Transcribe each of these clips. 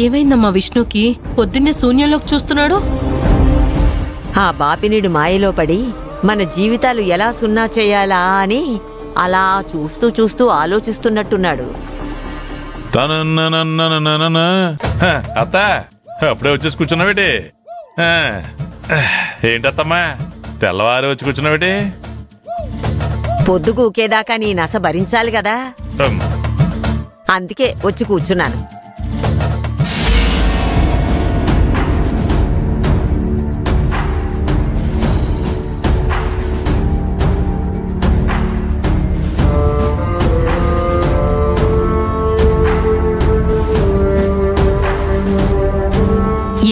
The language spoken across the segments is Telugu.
ఏమైందమ్మా విష్ణుకి? పొద్దున్నే శూన్యంలోకి చూస్తున్నాడు. ఆ బాపినీడు మాయలో పడి మన జీవితాలు ఎలా సున్నా చేయాలా అని అలా చూస్తూ చూస్తూ ఆలోచిస్తున్నట్టున్నాడు. అత్త అప్పుడే వచ్చేసి కూర్చున్నావేటి? ఏంటత్తమ్మా తెల్లవారు వచ్చి కూర్చున్నావేటి? పొద్దుగూకేదాకా నీ నస భరించాలి కదా, అందుకే వచ్చి కూర్చున్నాను.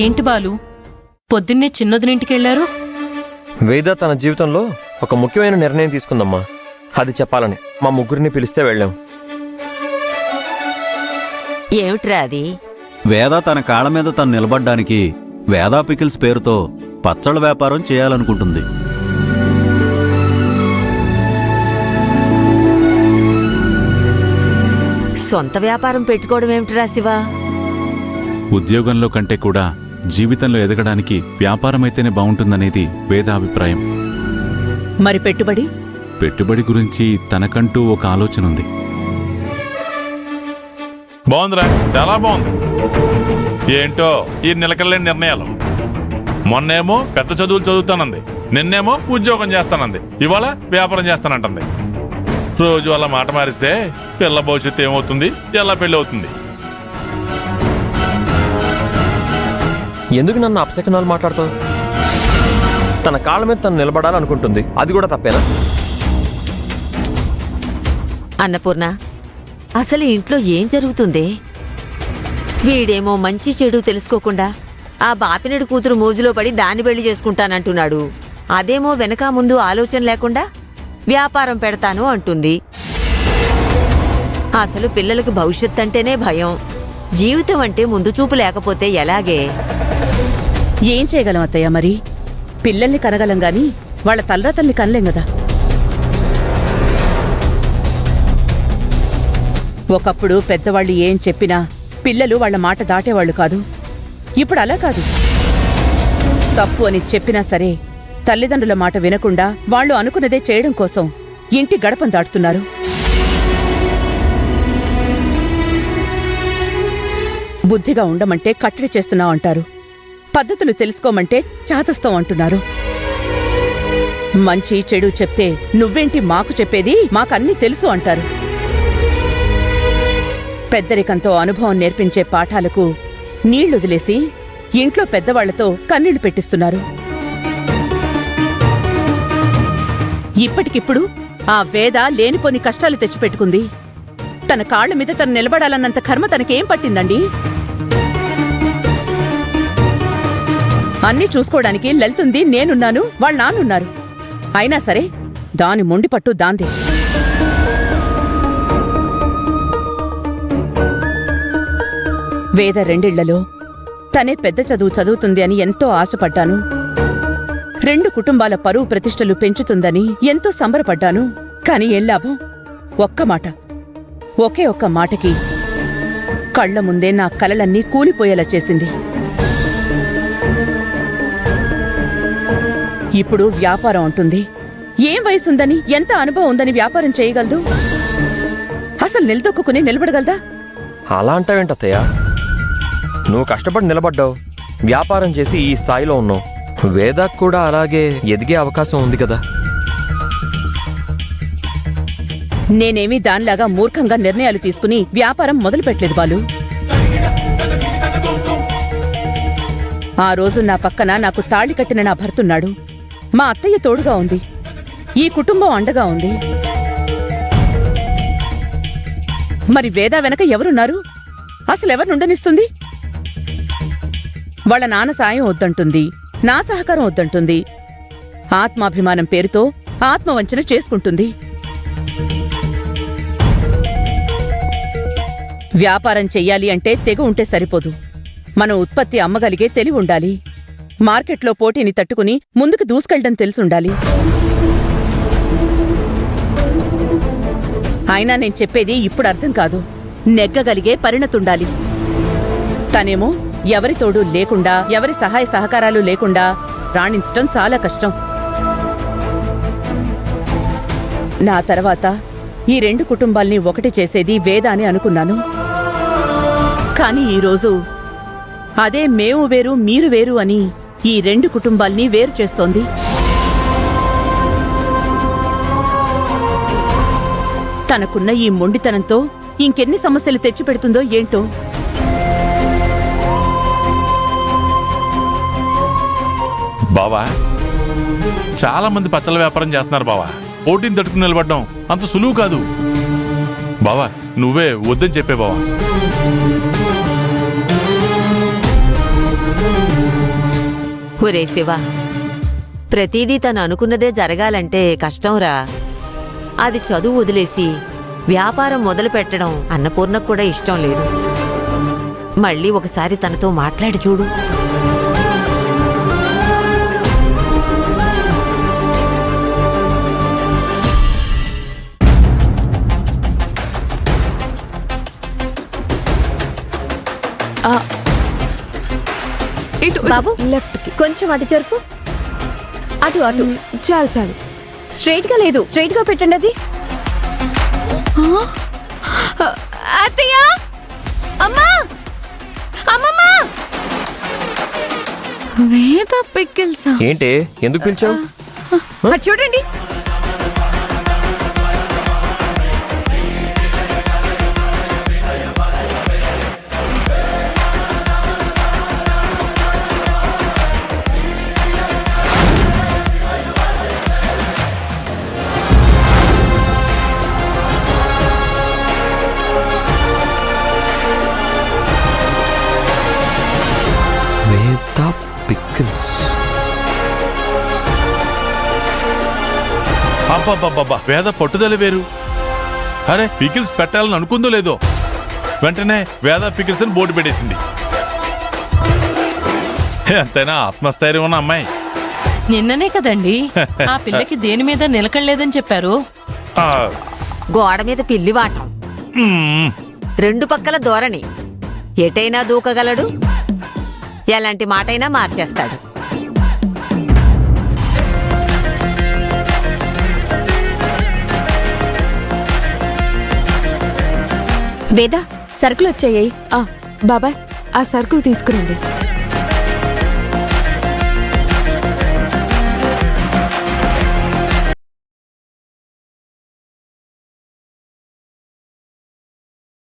ఏంటి బాలు, పొద్దున్నే చిన్నొదినింటికెళ్లారు? వేద తన జీవితంలో ఒక ముఖ్యమైన నిర్ణయం తీసుకుందమ్మా. అది చెప్పాలని మా ముగ్గురిని పిలిస్తే వెళ్ళాం. ఏమిట్రా అది? వేద తన కాళ్ళ మీద తను నిలబడ్డానికి వేదా పికిల్స్ పేరుతో పచ్చళ్ళ వ్యాపారం చేయాలనుకుంటుంది. సొంత వ్యాపారం పెట్టుకోవడం ఏమిటిరా శివా? ఉద్యోగంలో కంటే కూడా జీవితంలో ఎదగడానికి వ్యాపారమైతేనే బాగుంటుందనేది వేద అభిప్రాయం. మరి పెట్టుబడి గురించి తనకంటూ ఒక ఆలోచన ఉంది. బాగుందిరా, చాలా బాగుంది. ఏంటో ఈ నిలకడలేని నిర్ణయాలు. మొన్నేమో పెద్ద చదువులు చదువుతానంది, నిన్నేమో ఉద్యోగం చేస్తానంది, ఇవాళ వ్యాపారం చేస్తానంటుంది. రోజు అలా మాట మారిస్తే పిల్ల భవిష్యత్తు ఏమవుతుంది, ఎలా పెళ్ళి అవుతుంది? ఎందుకు నన్ను అపశకనాలు మాట్లాడుతావు? తన కాళ్ళ మీద తను నిలబడాలనుకుంటుంది, అది కూడా తప్పేనా? అన్నపూర్ణ, అసలు ఇంట్లో ఏం జరుగుతుంది? వీడేమో మంచి చెడు తెలుసుకోకుండా ఆ బాపినడు కూతురు మోజులో పడి దాన్ని పెళ్లి చేసుకుంటానంటున్నాడు. అదేమో వెనక ముందు ఆలోచన లేకుండా వ్యాపారం పెడతాను అంటుంది. అసలు పిల్లలకు భవిష్యత్ అంటేనే భయం. జీవితం అంటే ముందు చూపు లేకపోతే ఎలాగే? ఏం చేయగలం అత్తయ్య? మరి పిల్లల్ని కనగలం గాని వాళ్ళ తల్లిదండ్రుల్ని కనలేం గదా. ఒకప్పుడు పెద్దవాళ్ళు ఏం చెప్పినా పిల్లలు వాళ్ల మాట దాటేవాళ్లు కాదు. ఇప్పుడు అలా కాదు. తప్పు అని చెప్పినా సరే తల్లిదండ్రుల మాట వినకుండా వాళ్ళు అనుకున్నదే చేయడం కోసం ఇంటి గడపం దాటుతున్నారు. బుద్ధిగా ఉండమంటే కట్టడి చేస్తున్నావు అంటారు, పద్ధతులు తెలుసుకోమంటే చాతస్తాం అంటున్నారు. మంచి చెడు చెప్తే నువ్వేంటి మాకు చెప్పేది, మాకన్నీ తెలుసు అంటారు. పెద్దరికంతో అనుభవం నేర్పించే పాఠాలకు నీళ్లొదిలేసి ఇంట్లో పెద్దవాళ్లతో కన్నీళ్లు పెట్టిస్తున్నారు. ఇప్పటికిప్పుడు ఆ వేద లేనిపోని కష్టాలు తెచ్చిపెట్టుకుంది. తన కాళ్ల మీద తను నిలబడాలన్నంత కర్మ తనకేం పట్టిందండి? అన్నీ చూసుకోవడానికి లలితుంది, నేనున్నాను, వాళ్ళ నాన్నున్నారు. అయినా సరే దాని మొండిపట్టు దాందే. వేద రెండిళ్లలో తనే పెద్ద చదువు చదువుతుంది అని ఎంతో ఆశపడ్డాను. 2 కుటుంబాల పరువు ప్రతిష్టలు పెంచుతుందని ఎంతో సంబరపడ్డాను. కాని ఏం లాభం? ఒక్క మాట, ఒకే ఒక్క మాటకి కళ్ల ముందే నా కలలన్నీ కూలిపోయేలా చేసింది. ఇప్పుడు వ్యాపారం అంటుంది. ఏం వయసుందని, ఎంత అనుభవం ఉందని వ్యాపారం చేయగలదు? అసలు నిలదొక్కుని నిలబడగలదా? అలా అంటావేంటత్తయ్య? నువ్వు కష్టపడి నిలబడ్డావు, వ్యాపారం చేసి ఈ స్థాయిలో ఉన్నావు. వేదాకు కూడా అలాగే ఎదిగే అవకాశం ఉంది కదా. నేనేమీ దానిలాగా మూర్ఖంగా నిర్ణయాలు తీసుకుని వ్యాపారం మొదలుపెట్టలేదు బాలు. ఆ రోజు నా పక్కన నాకు తాళి కట్టిన నా భర్తున్నాడు. మా అత్తయ్య తోడుగా ఉంది. ఈ కుటుంబం అండగా ఉంది. మరి వేద వెనక ఎవరున్నారు? అసలెవరినుండనిస్తుంది? వాళ్ళ నాన్న సాయం వద్దంటుంది, నా సహకారం వద్దంటుంది. ఆత్మాభిమానం పేరుతో ఆత్మవంచన చేసుకుంటుంది. వ్యాపారం చెయ్యాలి అంటే తెగ ఉంటే సరిపోదు. మన ఉత్పత్తి అమ్మగలిగే తెలివి ఉండాలి. మార్కెట్లో పోటీని తట్టుకుని ముందుకు దూసుకెళ్లడం తెలుసుండాలి. అయినా నేను చెప్పేది ఇప్పుడు అర్థం కాదు. నెగ్గగలిగే పరిణతుండాలి. తనేమో ఎవరి తోడు లేకుండా, ఎవరి సహాయ సహకారాలు లేకుండా రాణించటం చాలా కష్టం. నా తర్వాత ఈ 2 కుటుంబాల్ని ఒకటి చేసేది వేద అని అనుకున్నాను. కాని ఈరోజు అదే మేము వేరు మీరు వేరు అని ఈ 2 కుటుంబాల్ని వేరు చేస్తోంది. తనకున్న ఈ మొండితనంతో ఇంకెన్ని సమస్యలు తెచ్చిపెడుతుందో ఏంటో. బావా, చాలా మంది పచ్చళ్ళ వ్యాపారం చేస్తున్నారు బావా. పోటీని తట్టుకుని నిలబడ్డం అంత సులువు కాదు బావా. నువ్వే వద్దని చెప్పే బావా. ఒరే శివ, ప్రతిదీ తను అనుకున్నదే జరగాలంటే కష్టంరా. అది చదువు వదిలేసి వ్యాపారం మొదలు పెట్టడం అన్నపూర్ణకు కూడా ఇష్టం లేదు. మళ్ళీ ఒకసారి తనతో మాట్లాడి చూడు. ఇటు బాబు, లెఫ్ట్ కి కొంచెం అటు జరుపు. అటు అటు. చాలు చాలు. స్ట్రైట్ గా లేదు, స్ట్రైట్ గా పెట్టండి అది. అత్తయ్య, అమ్మా, అమ్మమ్మ, వేద పికిల్సా? ఏంటి, ఎందుకు పిలిచావు? అటు చూడండి. వేద పికిల్స్. అబ్బబ్బబ్బబ్బా, వేద పట్టుదల వేరు. అరే, పికిల్స్ పెట్టాలని అనుకుందో లేదో వెంటనే వేద పికిల్స్ అని బోర్డు పెట్టేసింది. ఎంతైనా ఆత్మస్థైర్యం ఉన్న అమ్మాయి. నిన్ననే కదండి ఆ పిల్లకి దేని మీద నిలకడలేదని చెప్పారు. ఆ, గోడ మీద పిల్లివాటం, మ్మ్. 2 పక్కల ధోరణి. ఎటైనా దూకగలడు, ఎలాంటి మాటైనా మార్చేస్తాడు. వేద, సరుకులు వచ్చాయి. బాబాయ్, ఆ సరుకులు తీసుకురండి.